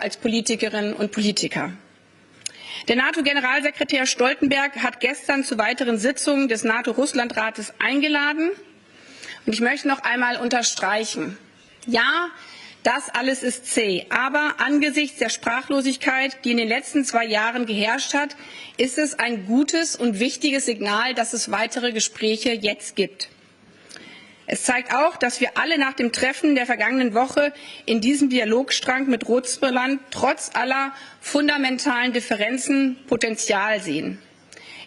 als Politikerinnen und Politiker. Der NATO-Generalsekretär Stoltenberg hat gestern zu weiteren Sitzungen des NATO-Russland-Rates eingeladen. Und ich möchte noch einmal unterstreichen, ja, das alles ist zäh. Aber angesichts der Sprachlosigkeit, die in den letzten 2 Jahren geherrscht hat, ist es ein gutes und wichtiges Signal, dass es weitere Gespräche jetzt gibt. Es zeigt auch, dass wir alle nach dem Treffen der vergangenen Woche in diesem Dialogstrang mit Russland trotz aller fundamentalen Differenzen Potenzial sehen.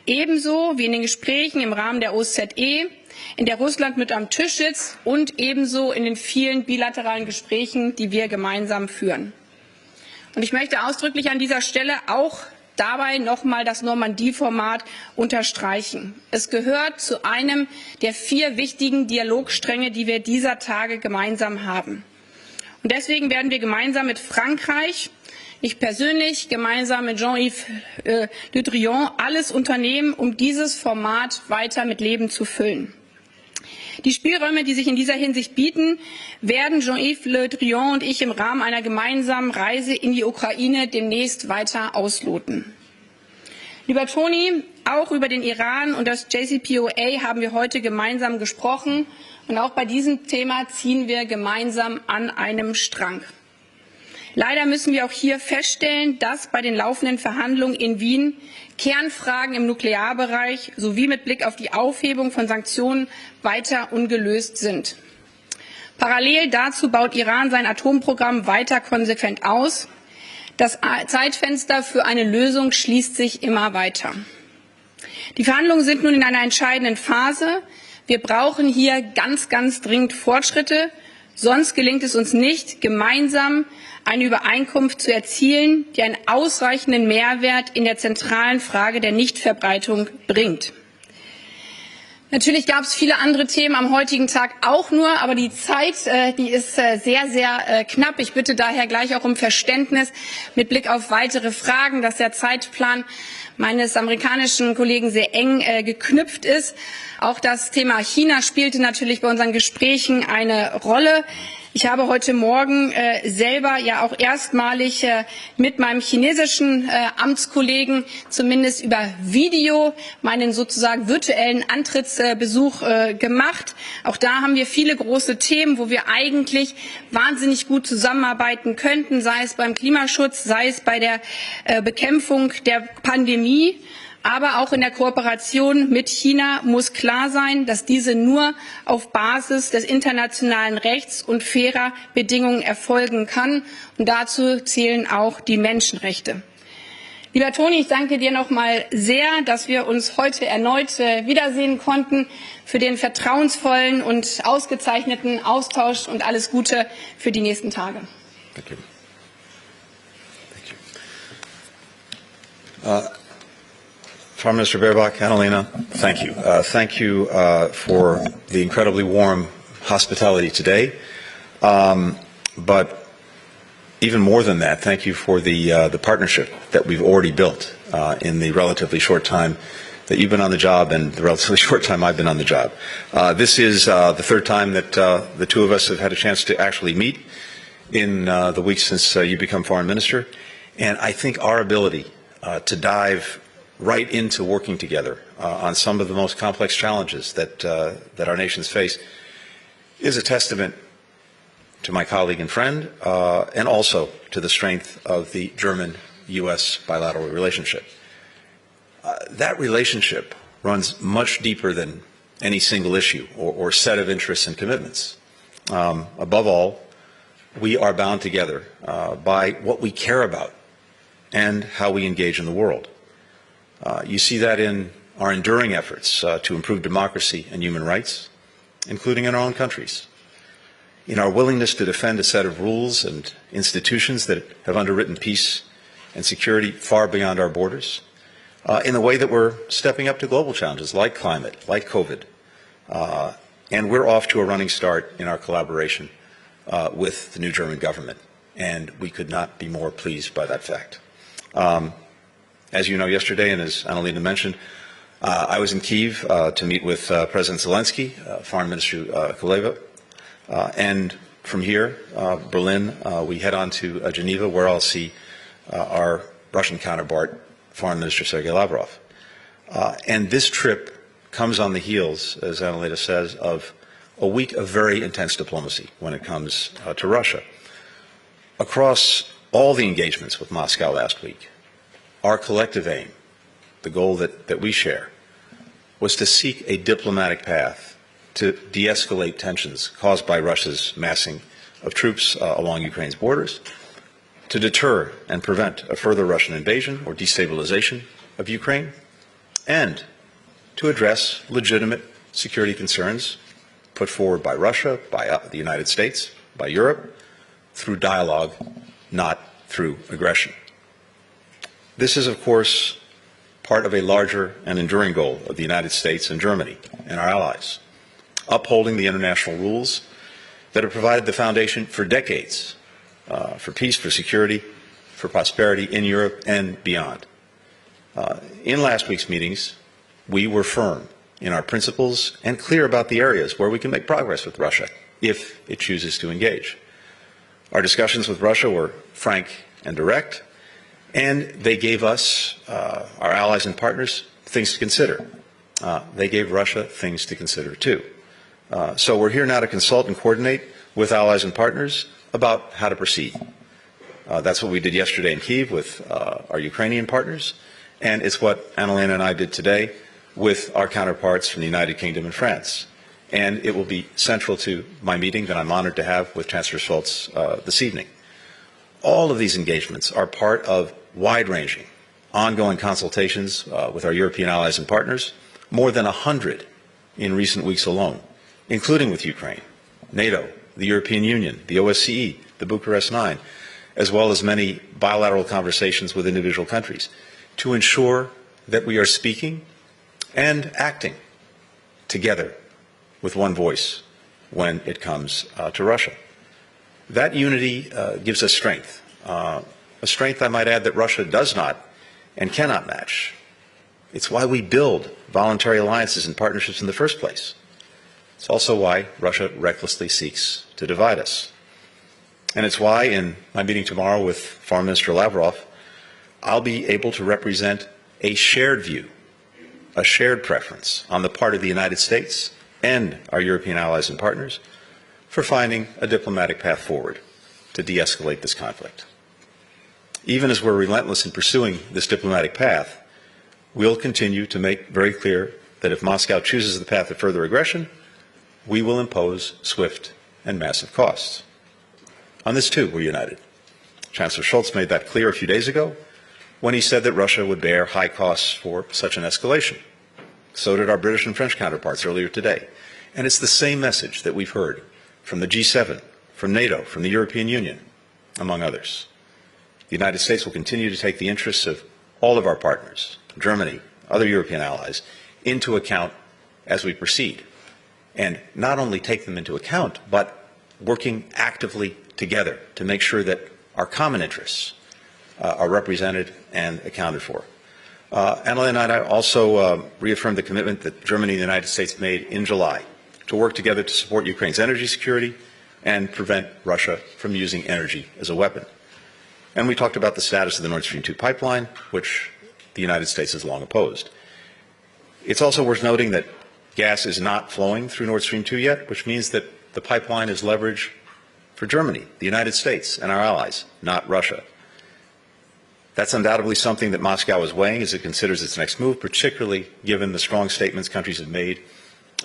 Ebenso wie in den Gesprächen im Rahmen der OSZE, in der Russland mit am Tisch sitzt und ebenso in den vielen bilateralen Gesprächen, die wir gemeinsam führen. Und ich möchte ausdrücklich an dieser Stelle auch dabei noch einmal das Normandie-Format unterstreichen. Es gehört zu einem der 4 wichtigen Dialogstränge, die wir dieser Tage gemeinsam haben. Und deswegen werden wir gemeinsam mit Frankreich, ich persönlich gemeinsam mit Jean-Yves Le Drian alles unternehmen, um dieses Format weiter mit Leben zu füllen. Die Spielräume, die sich in dieser Hinsicht bieten, werden Jean-Yves Le Drian und ich im Rahmen einer gemeinsamen Reise in die Ukraine demnächst weiter ausloten. Lieber Tony, auch über den Iran und das JCPOA haben wir heute gemeinsam gesprochen. Und auch bei diesem Thema ziehen wir gemeinsam an einem Strang. Leider müssen wir auch hier feststellen, dass bei den laufenden Verhandlungen in Wien Kernfragen im Nuklearbereich sowie mit Blick auf die Aufhebung von Sanktionen weiter ungelöst sind. Parallel dazu baut Iran sein Atomprogramm weiter konsequent aus. Das Zeitfenster für eine Lösung schließt sich immer weiter. Die Verhandlungen sind nun in einer entscheidenden Phase. Wir brauchen hier ganz dringend Fortschritte. Sonst gelingt es uns nicht, gemeinsam eine Übereinkunft zu erzielen, die einen ausreichenden Mehrwert in der zentralen Frage der Nichtverbreitung bringt. Natürlich gab es viele andere Themen am heutigen Tag auch nur, aber die Zeit, die ist sehr knapp. Ich bitte daher gleich auch um Verständnis mit Blick auf weitere Fragen, dass der Zeitplan meines amerikanischen Kollegen sehr eng geknüpft ist. Auch das Thema China spielte natürlich bei unseren Gesprächen eine Rolle. Ich habe heute Morgen selber ja auch erstmalig mit meinem chinesischen Amtskollegen zumindest über Video meinen sozusagen virtuellen Antrittsbesuch gemacht. Auch da haben wir viele große Themen, wo wir eigentlich wahnsinnig gut zusammenarbeiten könnten, sei es beim Klimaschutz, sei es bei der Bekämpfung der Pandemie. Aber auch in der Kooperation mit China muss klar sein, dass diese nur auf Basis des internationalen Rechts und fairer Bedingungen erfolgen kann. Und dazu zählen auch die Menschenrechte. Lieber Tony, ich danke dir noch mal sehr, dass wir uns heute erneut wiedersehen konnten, für den vertrauensvollen und ausgezeichneten Austausch und alles Gute für die nächsten Tage. Thank you. Foreign Minister Baerbock, Annalena, thank you. Thank you for the incredibly warm hospitality today. But even more than that, thank you for the partnership that we've already built in the relatively short time that you've been on the job and the relatively short time I've been on the job. This is the 3rd time that the 2 of us have had a chance to actually meet in the weeks since you become Foreign Minister. And I think our ability to dive right into working together on some of the most complex challenges that our nations face is a testament to my colleague and friend and also to the strength of the German-U.S. bilateral relationship. That relationship runs much deeper than any single issue or set of interests and commitments. Above all, we are bound together by what we care about and how we engage in the world. You see that in our enduring efforts to improve democracy and human rights, including in our own countries, in our willingness to defend a set of rules and institutions that have underwritten peace and security far beyond our borders, in the way that we're stepping up to global challenges like climate, like COVID, and we're off to a running start in our collaboration with the new German government, and we could not be more pleased by that fact. As you know, yesterday, and as Annalena mentioned, I was in Kyiv to meet with President Zelensky, Foreign Minister Kuleba, and from here, Berlin, we head on to Geneva, where I'll see our Russian counterpart, Foreign Minister Sergei Lavrov. And this trip comes on the heels, as Annalena says, of a week of very intense diplomacy when it comes to Russia. Across all the engagements with Moscow last week, our collective aim, the goal that we share, was to seek a diplomatic path to de-escalate tensions caused by Russia's massing of troops along Ukraine's borders, to deter and prevent a further Russian invasion or destabilization of Ukraine, and to address legitimate security concerns put forward by Russia, by the United States, by Europe, through dialogue, not through aggression. This is, of course, part of a larger and enduring goal of the United States and Germany and our allies, upholding the international rules that have provided the foundation for decades for peace, for security, for prosperity in Europe and beyond. In last week's meetings, we were firm in our principles and clear about the areas where we can make progress with Russia if it chooses to engage. Our discussions with Russia were frank and direct, and they gave us, our allies and partners, things to consider. They gave Russia things to consider too. So we're here now to consult and coordinate with allies and partners about how to proceed. That's what we did yesterday in Kyiv with our Ukrainian partners, and it's what Annalena and I did today with our counterparts from the United Kingdom and France. And it will be central to my meeting that I'm honored to have with Chancellor Scholz this evening. All of these engagements are part of wide-ranging, ongoing consultations with our European allies and partners, more than 100 in recent weeks alone, including with Ukraine, NATO, the European Union, the OSCE, the Bucharest Nine, as well as many bilateral conversations with individual countries, to ensure that we are speaking and acting together with one voice when it comes to Russia. That unity gives us strength, a strength, I might add, that Russia does not and cannot match. It's why we build voluntary alliances and partnerships in the first place. It's also why Russia recklessly seeks to divide us. And it's why, in my meeting tomorrow with Foreign Minister Lavrov, I'll be able to represent a shared view, a shared preference on the part of the United States and our European allies and partners for finding a diplomatic path forward to de-escalate this conflict. Even as we're relentless in pursuing this diplomatic path, we'll continue to make very clear that if Moscow chooses the path of further aggression, we will impose swift and massive costs. On this, too, we're united. Chancellor Scholz made that clear a few days ago when he said that Russia would bear high costs for such an escalation. So did our British and French counterparts earlier today. And it's the same message that we've heard from the G7, from NATO, from the European Union, among others. The United States will continue to take the interests of all of our partners, Germany, other European allies, into account as we proceed. And not only take them into account, but working actively together to make sure that our common interests are represented and accounted for. Annalena and I also reaffirmed the commitment that Germany and the United States made in July to work together to support Ukraine's energy security and prevent Russia from using energy as a weapon. And we talked about the status of the Nord Stream 2 pipeline, which the United States has long opposed. It's also worth noting that gas is not flowing through Nord Stream 2 yet, which means that the pipeline is leverage for Germany, the United States, and our allies, not Russia. That's undoubtedly something that Moscow is weighing as it considers its next move, particularly given the strong statements countries have made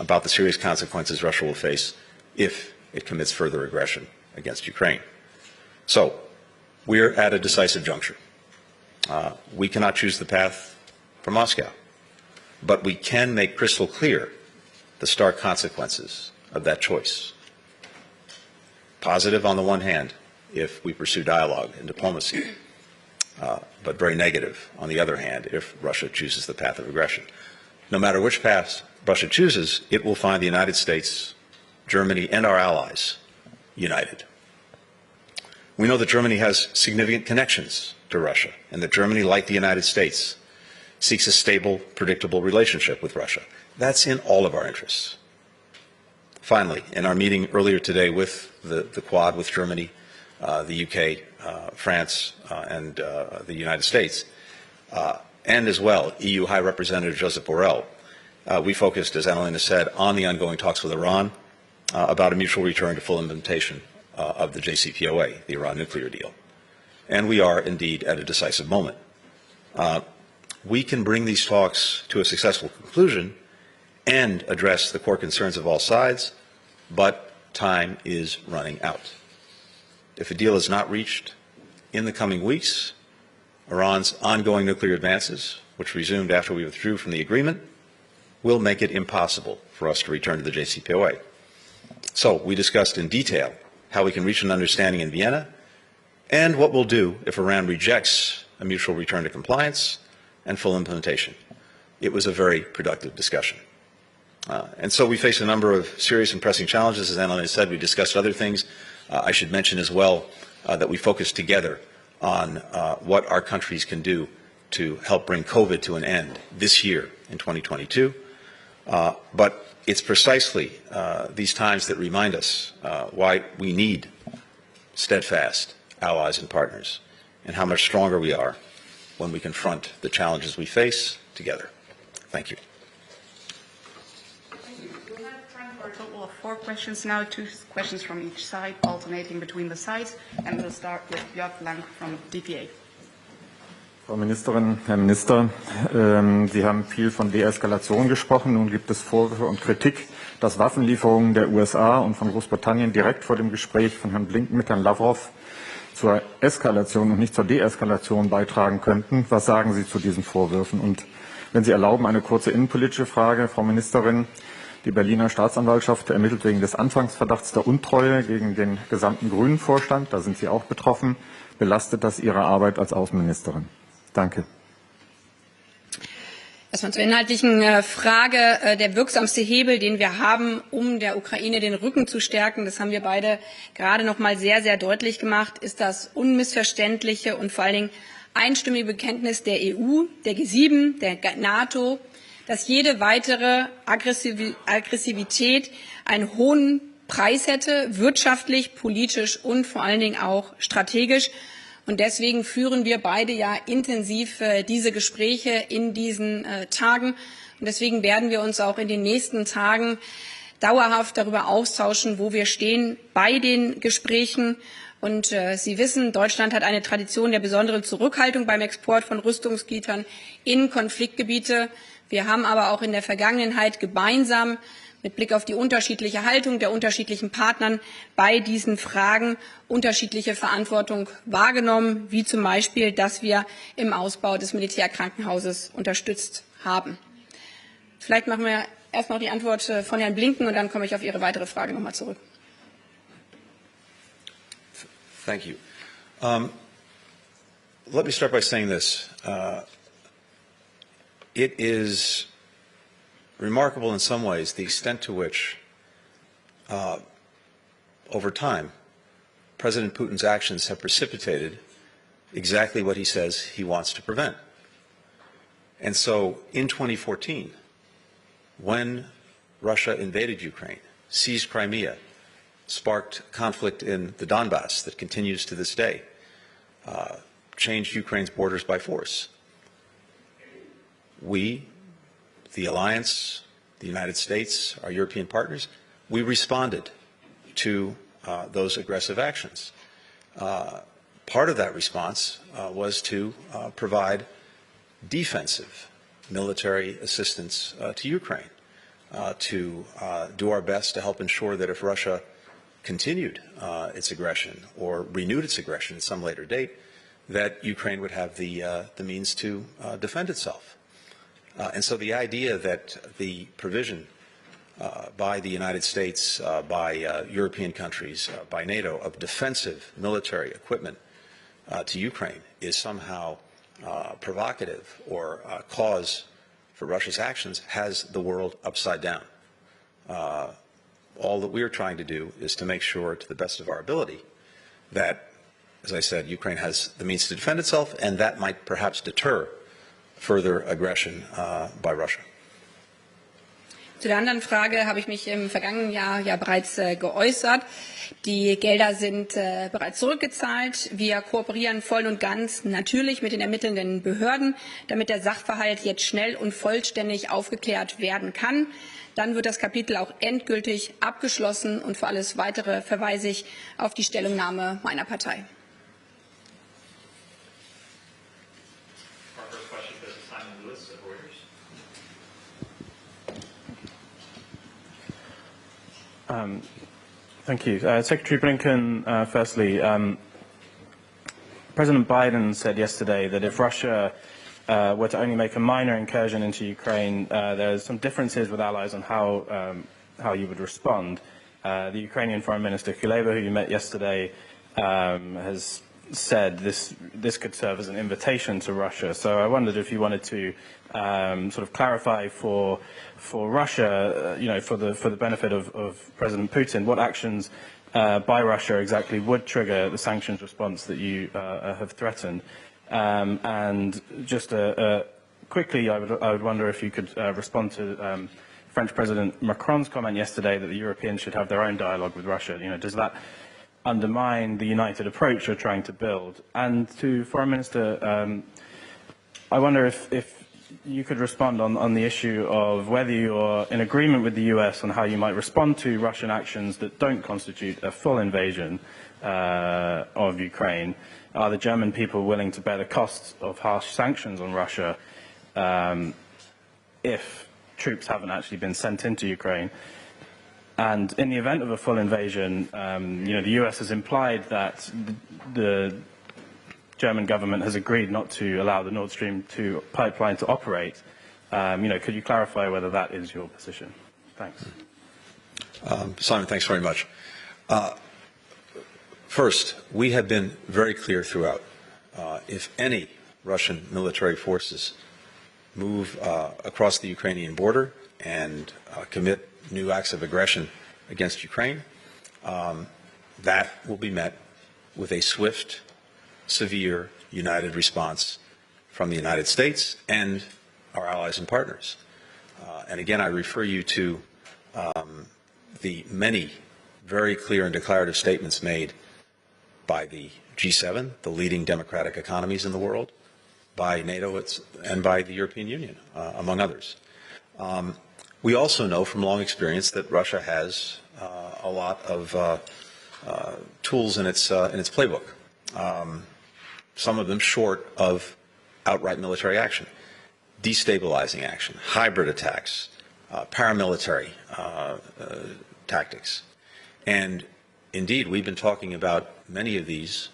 about the serious consequences Russia will face if it commits further aggression against Ukraine. So, we're at a decisive juncture. We cannot choose the path for Moscow, but we can make crystal clear the stark consequences of that choice. Positive on the one hand, if we pursue dialogue and diplomacy, but very negative on the other hand, if Russia chooses the path of aggression. No matter which path Russia chooses, it will find the United States, Germany, and our allies united. We know that Germany has significant connections to Russia, and that Germany, like the United States, seeks a stable, predictable relationship with Russia. That's in all of our interests. Finally, in our meeting earlier today with the Quad, with Germany, the UK, France, and the United States, and as well EU High Representative Josep Borrell, we focused, as Annalena said, on the ongoing talks with Iran about a mutual return to full implementation of the JCPOA, the Iran nuclear deal. And we are indeed at a decisive moment. We can bring these talks to a successful conclusion and address the core concerns of all sides, but time is running out. If a deal is not reached in the coming weeks, Iran's ongoing nuclear advances, which resumed after we withdrew from the agreement, will make it impossible for us to return to the JCPOA. So we discussed in detail how we can reach an understanding in Vienna and what we'll do if Iran rejects a mutual return to compliance and full implementation. It was a very productive discussion. And so we face a number of serious and pressing challenges. As Annalena said, we discussed other things. I should mention as well that we focused together on what our countries can do to help bring COVID to an end this year in 2022. But it's precisely these times that remind us why we need steadfast allies and partners, and how much stronger we are when we confront the challenges we face together. Thank you. Thank you. We'll have time for a total of 4 questions now, 2 questions from each side, alternating between the sides. And we'll start with Jörg Lang from DPA. Frau Ministerin, Herr Minister, Sie haben viel von Deeskalation gesprochen. Nun gibt es Vorwürfe und Kritik, dass Waffenlieferungen der USA und von Großbritannien direkt vor dem Gespräch von Herrn Blinken mit Herrn Lavrov zur Eskalation und nicht zur Deeskalation beitragen könnten. Was sagen Sie zu diesen Vorwürfen? Und wenn Sie erlauben, eine kurze innenpolitische Frage, Frau Ministerin. Die Berliner Staatsanwaltschaft ermittelt wegen des Anfangsverdachts der Untreue gegen den gesamten Grünen Vorstand. Da sind Sie auch betroffen. Belastet das Ihre Arbeit als Außenministerin? Danke. Erstmal zur inhaltlichen Frage. Der wirksamste Hebel, den wir haben, um der Ukraine den Rücken zu stärken, das haben wir beide gerade noch mal sehr, sehr deutlich gemacht, ist das unmissverständliche und vor allen Dingen einstimmige Bekenntnis der EU, der G7, der NATO, dass jede weitere Aggressivität einen hohen Preis hätte, wirtschaftlich, politisch und vor allen Dingen auch strategisch. Und deswegen führen wir beide ja intensiv diese Gespräche in diesen Tagen. Und deswegen werden wir uns auch in den nächsten Tagen dauerhaft darüber austauschen, wo wir stehen bei den Gesprächen. Und Sie wissen, Deutschland hat eine Tradition der besonderen Zurückhaltung beim Export von Rüstungsgütern in Konfliktgebiete. Wir haben aber auch in der Vergangenheit gemeinsam mit Blick auf die unterschiedliche Haltung der unterschiedlichen Partnern bei diesen Fragen unterschiedliche Verantwortung wahrgenommen, wie zum Beispiel, dass wir im Ausbau des Militärkrankenhauses unterstützt haben. Vielleicht machen wir erst noch die Antwort von Herrn Blinken und dann komme ich auf Ihre weitere Frage nochmal zurück. Thank you. Let me start by saying this. It is remarkable in some ways the extent to which, over time, President Putin's actions have precipitated exactly what he says he wants to prevent. And so in 2014, when Russia invaded Ukraine, seized Crimea, sparked conflict in the Donbass that continues to this day, changed Ukraine's borders by force, we, the alliance, the United States, our European partners, we responded to those aggressive actions. Part of that response was to provide defensive military assistance to Ukraine, to do our best to help ensure that if Russia continued its aggression or renewed its aggression at some later date, that Ukraine would have the means to defend itself. And so the idea that the provision by the United States, by European countries, by NATO of defensive military equipment to Ukraine is somehow provocative or cause for Russia's actions has the world upside down. All that we're trying to do is to make sure, to the best of our ability, that, as I said, Ukraine has the means to defend itself, and that might perhaps deter further aggression by Russia. Zu der anderen Frage habe ich mich im vergangenen Jahr ja bereits geäußert. Die Gelder sind bereits zurückgezahlt. Wir kooperieren voll und ganz natürlich mit den ermittelnden Behörden, damit der Sachverhalt jetzt schnell und vollständig aufgeklärt werden kann. Dann wird das Kapitel auch endgültig abgeschlossen, und für alles Weitere verweise ich auf die Stellungnahme meiner Partei. Thank you. Secretary Blinken, firstly, President Biden said yesterday that if Russia were to only make a minor incursion into Ukraine, there are some differences with allies on how you would respond. The Ukrainian Foreign Minister Kuleba, who you met yesterday, has said this could serve as an invitation to Russia. So I wondered if you wanted to sort of clarify for Russia, for the benefit of President Putin, what actions by Russia exactly would trigger the sanctions response that you have threatened. And just quickly, I would wonder if you could respond to French President Macron's comment yesterday that the Europeans should have their own dialogue with Russia. Does that undermine the united approach you're trying to build? And to Foreign Minister, I wonder if you could respond on the issue of whether you're in agreement with the US on how you might respond to Russian actions that don't constitute a full invasion of Ukraine. Are the German people willing to bear the costs of harsh sanctions on Russia if troops haven't actually been sent into Ukraine? And in the event of a full invasion, the US has implied that the German government has agreed not to allow the Nord Stream 2 pipeline to operate. Could you clarify whether that is your position? Thanks. Simon, thanks very much. First, we have been very clear throughout. If any Russian military forces move across the Ukrainian border and commit new acts of aggression against Ukraine, that will be met with a swift, severe, united response from the United States and our allies and partners. And again, I refer you to the many very clear and declarative statements made by the G7, the leading democratic economies in the world, by NATO and by the European Union, among others. We also know from long experience that Russia has a lot of tools in its playbook. Some of them short of outright military action, destabilizing action, hybrid attacks, paramilitary tactics. And indeed, we've been talking about many of these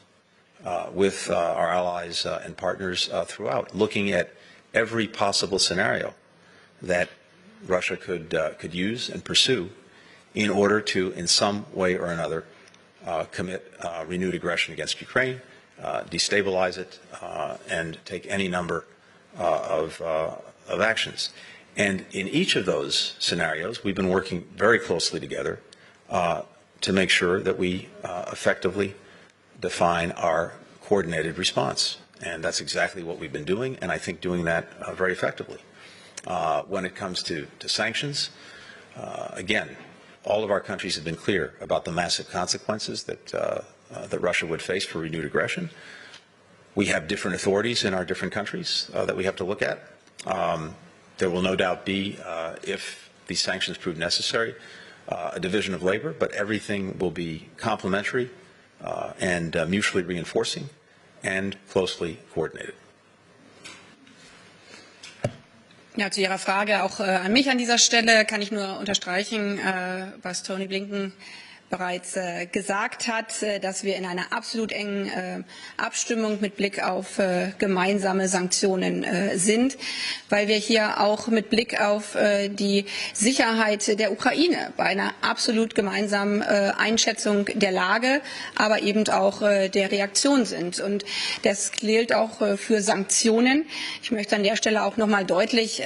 with our allies and partners throughout, looking at every possible scenario that Russia could use and pursue in order to, in some way or another, commit renewed aggression against Ukraine, destabilize it, and take any number of actions. And in each of those scenarios, we've been working very closely together to make sure that we effectively define our coordinated response. And that's exactly what we've been doing, and I think doing that very effectively. When it comes to sanctions, again, all of our countries have been clear about the massive consequences that Russia would face for renewed aggression. We have different authorities in our different countries that we have to look at. There will no doubt be, if these sanctions prove necessary, a division of labor, but everything will be complementary and mutually reinforcing and closely coordinated. Ja, zu Ihrer Frage auch an mich an dieser Stelle kann ich nur unterstreichen, was Tony Blinken bereits gesagt hat, dass wir in einer absolut engen Abstimmung mit Blick auf gemeinsame Sanktionen sind, weil wir hier auch mit Blick auf die Sicherheit der Ukraine bei einer absolut gemeinsamen Einschätzung der Lage, aber eben auch der Reaktion sind. Und das gilt auch für Sanktionen. Ich möchte an der Stelle auch noch mal deutlich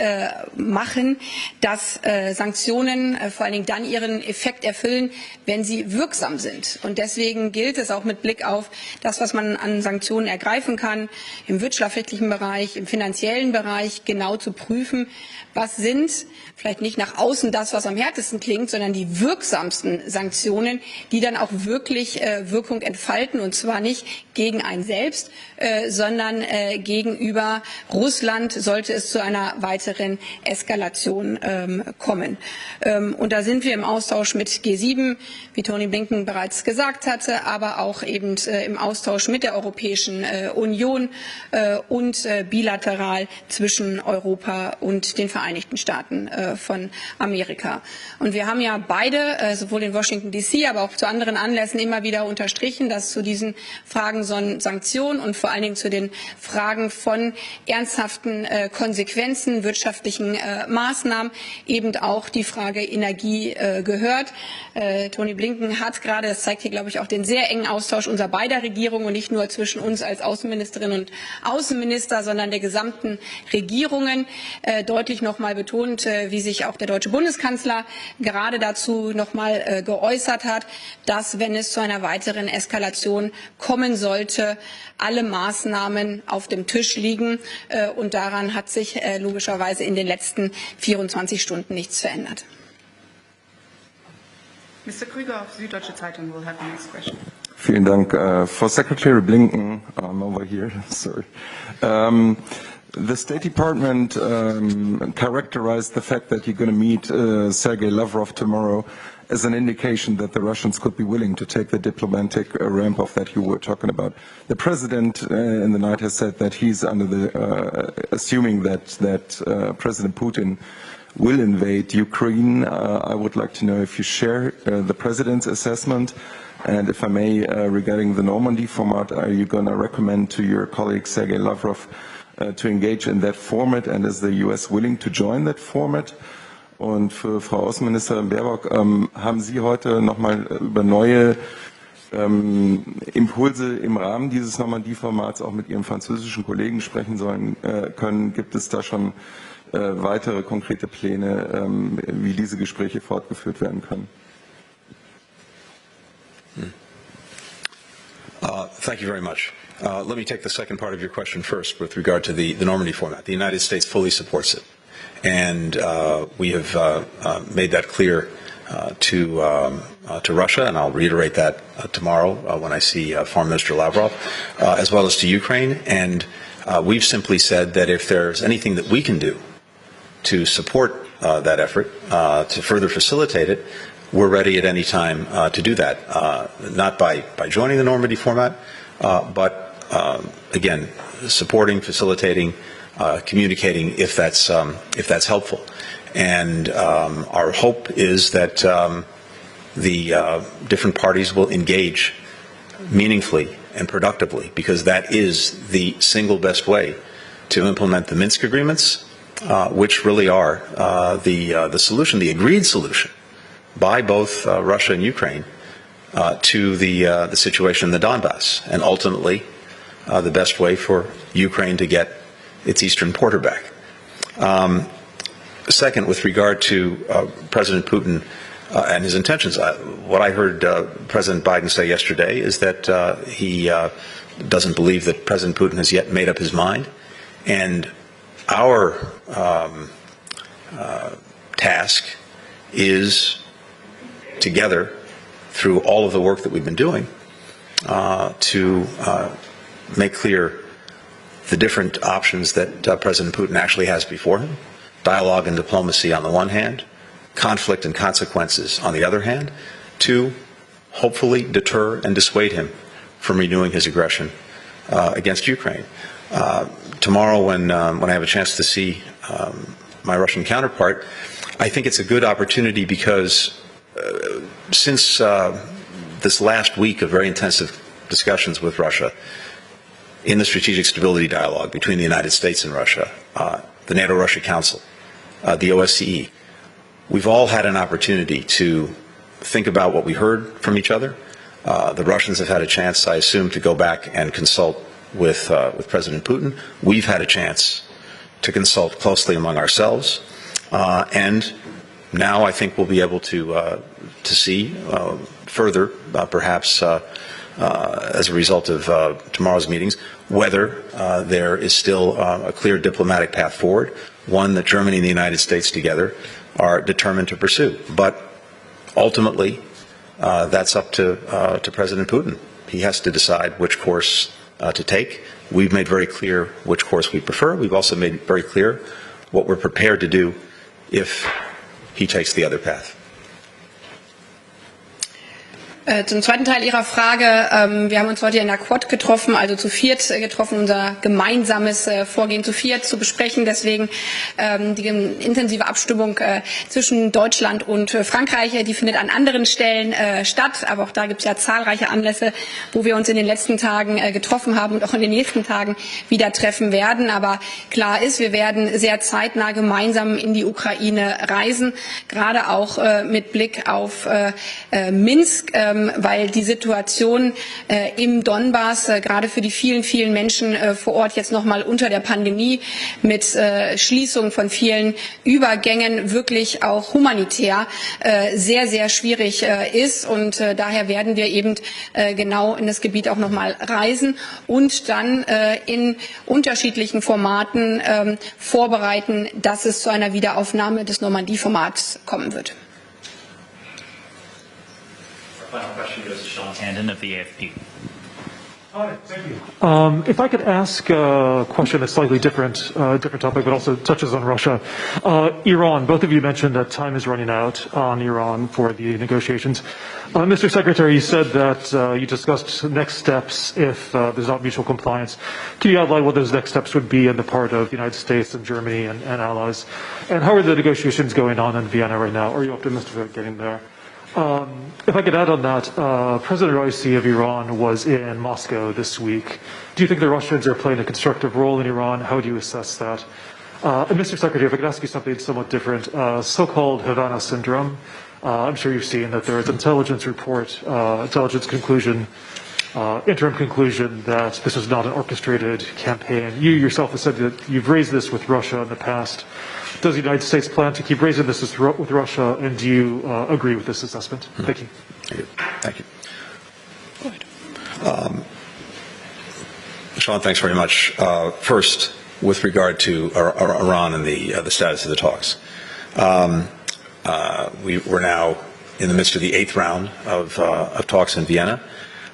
machen, dass Sanktionen vor allen Dingen dann ihren Effekt erfüllen, wenn sie sie wirksam sind. Und deswegen gilt es auch mit Blick auf das, was man an Sanktionen ergreifen kann, im wirtschaftlichen Bereich, im finanziellen Bereich genau zu prüfen, was sind vielleicht nicht nach außen das, was am härtesten klingt, sondern die wirksamsten Sanktionen, die dann auch wirklich Wirkung entfalten, und zwar nicht gegen einen selbst, sondern gegenüber Russland, sollte es zu einer weiteren Eskalation kommen. Und da sind wir im Austausch mit G7, wie Tony Blinken bereits gesagt hatte, aber auch eben im Austausch mit der Europäischen Union und bilateral zwischen Europa und den Vereinigten Staaten von Amerika. Und wir haben ja beide, sowohl in Washington DC, aber auch zu anderen Anlässen immer wieder unterstrichen, dass zu diesen Fragen von Sanktionen und vor allen Dingen zu den Fragen von ernsthaften Konsequenzen, wirtschaftlichen Maßnahmen eben auch die Frage Energie gehört. Tony Blinken hat gerade, das zeigt hier, glaube ich, auch den sehr engen Austausch unserer beider Regierungen und nicht nur zwischen uns als Außenministerin und Außenminister, sondern der gesamten Regierungen deutlich noch mal betont, wie sich auch der deutsche Bundeskanzler gerade dazu noch mal geäußert hat, dass, wenn es zu einer weiteren Eskalation kommen sollte, alle Maßnahmen auf dem Tisch liegen. Und daran hat sich logischerweise in den letzten 24 Stunden nichts verändert. Mr. Krüger of Süddeutsche Zeitung will have the next question. Vielen Dank. For Secretary Blinken, I'm over here, sorry. The State Department characterized the fact that you're going to meet Sergei Lavrov tomorrow as an indication that the Russians could be willing to take the diplomatic ramp-up that you were talking about. The President in the night has said that he's under the, assuming that President Putin will invade Ukraine. I would like to know if you share the President's assessment, and if I may, regarding the Normandy format, are you going to recommend to your colleague Sergei Lavrov to engage in that format, and is the US willing to join that format? Und für Frau Außenministerin Baerbock, haben Sie heute nochmal über neue Impulse im Rahmen dieses Normandie-Formats auch mit Ihrem französischen Kollegen sprechen sollen können? Gibt es da schon weitere konkrete Pläne, wie diese Gespräche fortgeführt werden können? Thank you very much. Let me take the second part of your question first with regard to the Normandy format. The United States fully supports it. And we have made that clear to Russia, and I'll reiterate that tomorrow when I see Foreign Minister Lavrov, as well as to Ukraine. And we've simply said that if there's anything that we can do to support that effort, to further facilitate it, we're ready at any time to do that. Not by joining the Normandy format, but again, supporting, facilitating, communicating if that's helpful. And our hope is that the different parties will engage meaningfully and productively, because that is the single best way to implement the Minsk agreements, which really are the solution, the agreed solution by both Russia and Ukraine to the situation in the Donbass, and ultimately the best way for Ukraine to get its eastern border back. Second, with regard to President Putin and his intentions, what I heard President Biden say yesterday is that he doesn't believe that President Putin has yet made up his mind, and our task is, together, through all of the work that we've been doing, to make clear the different options that President Putin actually has before him. Dialogue and diplomacy on the one hand, conflict and consequences on the other hand, to hopefully deter and dissuade him from renewing his aggression against Ukraine. Tomorrow, when I have a chance to see my Russian counterpart, I think it's a good opportunity because since this last week of very intensive discussions with Russia in the strategic stability dialogue between the United States and Russia, the NATO-Russia Council, the OSCE, we've all had an opportunity to think about what we heard from each other. The Russians have had a chance, I assume, to go back and consult with President Putin. We've had a chance to consult closely among ourselves, and now I think we'll be able to see further, perhaps as a result of tomorrow's meetings, whether there is still a clear diplomatic path forward, one that Germany and the United States together are determined to pursue. But ultimately, that's up to President Putin. He has to decide which course to take. We've made very clear which course we prefer. We've also made very clear what we're prepared to do if he takes the other path. Zum zweiten Teil Ihrer Frage. Wir haben uns heute in der Quad getroffen, also zu viert getroffen, unser gemeinsames Vorgehen zu viert zu besprechen. Deswegen die intensive Abstimmung zwischen Deutschland und Frankreich, die findet an anderen Stellen statt. Aber auch da gibt es ja zahlreiche Anlässe, wo wir uns in den letzten Tagen getroffen haben und auch in den nächsten Tagen wieder treffen werden. Aber klar ist, wir werden sehr zeitnah gemeinsam in die Ukraine reisen, gerade auch mit Blick auf Minsk. Weil die Situation im Donbass gerade für die vielen, vielen Menschen vor Ort jetzt nochmal unter der Pandemie mit Schließung von vielen Übergängen wirklich auch humanitär sehr, sehr schwierig ist. Und daher werden wir eben genau in das Gebiet auch nochmal reisen und dann in unterschiedlichen Formaten vorbereiten, dass es zu einer Wiederaufnahme des Normandie-Formats kommen wird. Final question goes to Sean Tandon of the AFP. Hi, thank you. If I could ask a question that's slightly different topic, but also touches on Russia. Iran, both of you mentioned that time is running out on Iran for the negotiations. Mr. Secretary, you said that you discussed next steps if there's not mutual compliance. Can you outline what those next steps would be on the part of the United States and Germany and allies? And how are the negotiations going on in Vienna right now? Are you optimistic about getting there? If I could add on that, President Raisi of Iran was in Moscow this week. Do you think the Russians are playing a constructive role in Iran? How do you assess that? And Mr. Secretary, if I could ask you something somewhat different, so-called Havana syndrome. I'm sure you've seen that there is intelligence report, intelligence conclusion, interim conclusion that this was not an orchestrated campaign. You yourself have said that you've raised this with Russia in the past. Does the United States plan to keep raising this with Russia, and do you agree with this assessment? Thank you. Thank you. Sean, thanks very much. First, with regard to Iran and the status of the talks, we're now in the midst of the 8th round of talks in Vienna,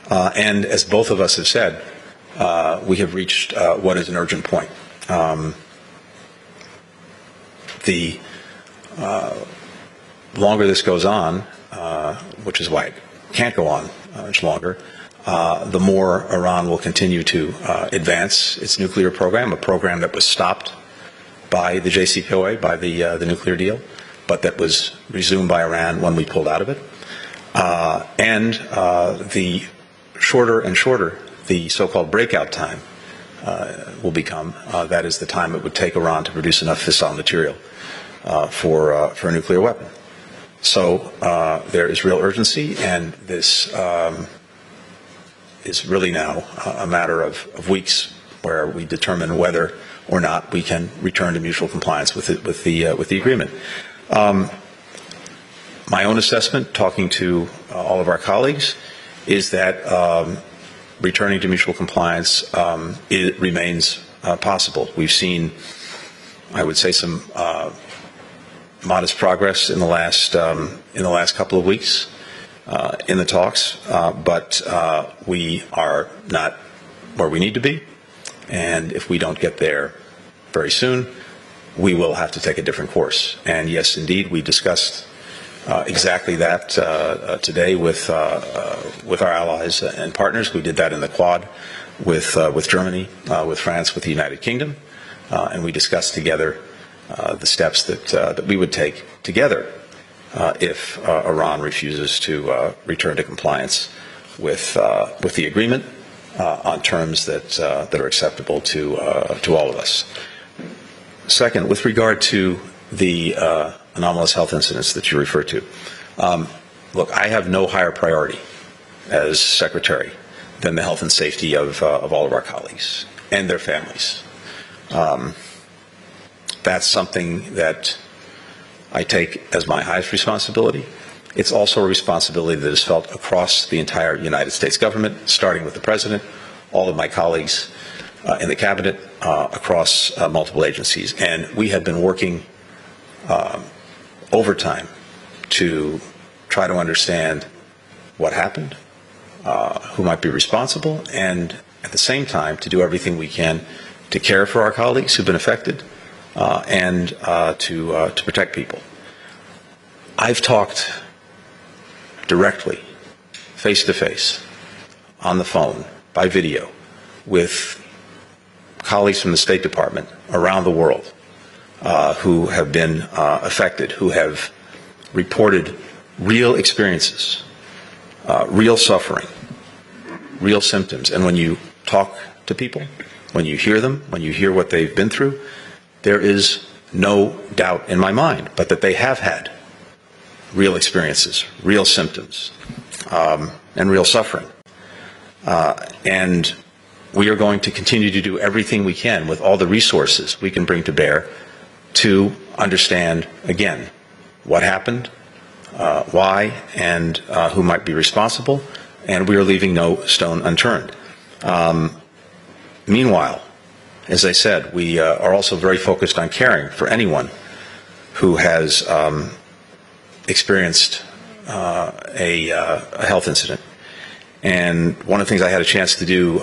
and as both of us have said, we have reached what is an urgent point. The longer this goes on, which is why it can't go on much longer, the more Iran will continue to advance its nuclear program, a program that was stopped by the JCPOA, by the nuclear deal, but that was resumed by Iran when we pulled out of it. And the shorter and shorter the so-called breakout time will become, that is the time it would take Iran to produce enough fissile material for a nuclear weapon. So there is real urgency, and this is really now a matter of weeks where we determine whether or not we can return to mutual compliance with the agreement. My own assessment, talking to all of our colleagues, is that returning to mutual compliance it remains possible. We've seen, I would say, some modest progress in the last couple of weeks in the talks, but we are not where we need to be, and if we don't get there very soon, we will have to take a different course. And yes, indeed, we discussed exactly that today with our allies and partners. We did that in the Quad with Germany, with France, with the United Kingdom, and we discussed together the steps that we would take together if Iran refuses to return to compliance with the agreement on terms that are acceptable to all of us. Second, with regard to the anomalous health incidents that you refer to, look, I have no higher priority as Secretary than the health and safety of all of our colleagues and their families. That's something that I take as my highest responsibility, it's also a responsibility that is felt across the entire United States government, starting with the President, all of my colleagues in the Cabinet, across multiple agencies. And we have been working overtime to try to understand what happened, who might be responsible, and at the same time to do everything we can to care for our colleagues who've been affected and to protect people. I've talked directly, face-to-face, on the phone, by video, with colleagues from the State Department around the world who have been affected, who have reported real experiences, real suffering, real symptoms. And when you talk to people, when you hear them, when you hear what they've been through, there is no doubt in my mind but that they have had real experiences, real symptoms, and real suffering. And we are going to continue to do everything we can with all the resources we can bring to bear to understand, again, what happened, why, and who might be responsible, and we are leaving no stone unturned. Meanwhile, as I said, we are also very focused on caring for anyone who has experienced a health incident. And one of the things I had a chance to do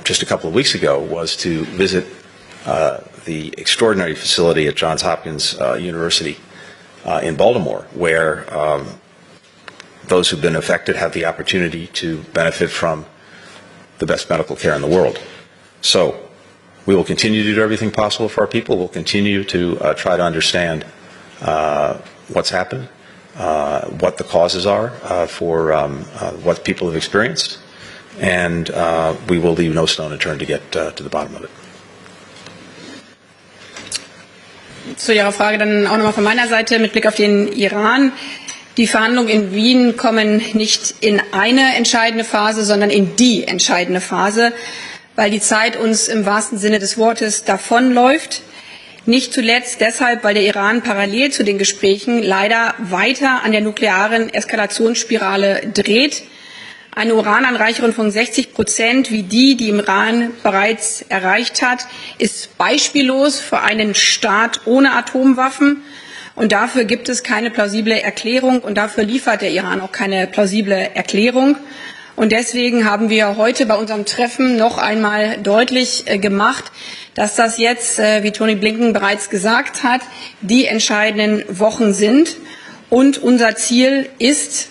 just a couple of weeks ago was to visit the extraordinary facility at Johns Hopkins University in Baltimore, where those who've been affected have the opportunity to benefit from the best medical care in the world. So we will continue to do everything possible for our people. We'll continue to try to understand what's happened, what the causes are for what people have experienced, and we will leave no stone unturned to get to the bottom of it. Zu Ihrer Frage dann auch nochmal von meiner Seite mit Blick auf den Iran. Die Verhandlungen in Wien kommen nicht in eine entscheidende Phase, sondern in die entscheidende Phase, weil die Zeit uns im wahrsten Sinne des Wortes davonläuft. Nicht zuletzt deshalb, weil der Iran parallel zu den Gesprächen leider weiter an der nuklearen Eskalationsspirale dreht. Eine Urananreicherung von 60%, wie die im Iran bereits erreicht hat, ist beispiellos für einen Staat ohne Atomwaffen. Und dafür gibt es keine plausible Erklärung und dafür liefert der Iran auch keine plausible Erklärung. Und deswegen haben wir heute bei unserem Treffen noch einmal deutlich gemacht, dass das jetzt, wie Tony Blinken bereits gesagt hat, die entscheidenden Wochen sind. Und unser Ziel ist,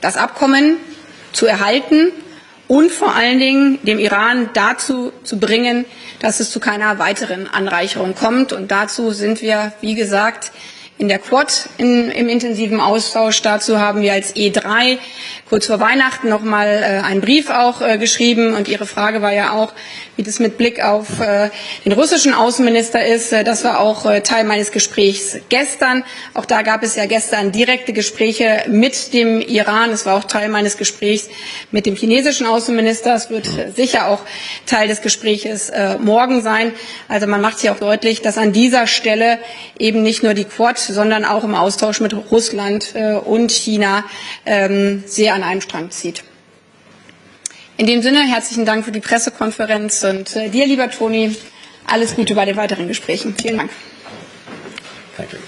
das Abkommen zu erhalten und vor allen Dingen dem Iran dazu zu bringen, dass es zu keiner weiteren Anreicherung kommt. Und dazu sind wir, wie gesagt, in der Quad im intensiven Austausch. Dazu haben wir als E3 kurz vor Weihnachten noch mal einen Brief auch geschrieben. Und Ihre Frage war ja auch, wie das mit Blick auf den russischen Außenminister ist. Das war auch Teil meines Gesprächs gestern. Auch da gab es ja gestern direkte Gespräche mit dem Iran. Es war auch Teil meines Gesprächs mit dem chinesischen Außenminister. Es wird sicher auch Teil des Gespräches morgen sein. Also man macht hier auch deutlich, dass an dieser Stelle eben nicht nur die Quad, sondern auch im Austausch mit Russland und China sehr an einem Strang zieht. In dem Sinne, herzlichen Dank für die Pressekonferenz und dir, lieber Toni, alles Gute bei den weiteren Gesprächen. Vielen Dank. Thank you.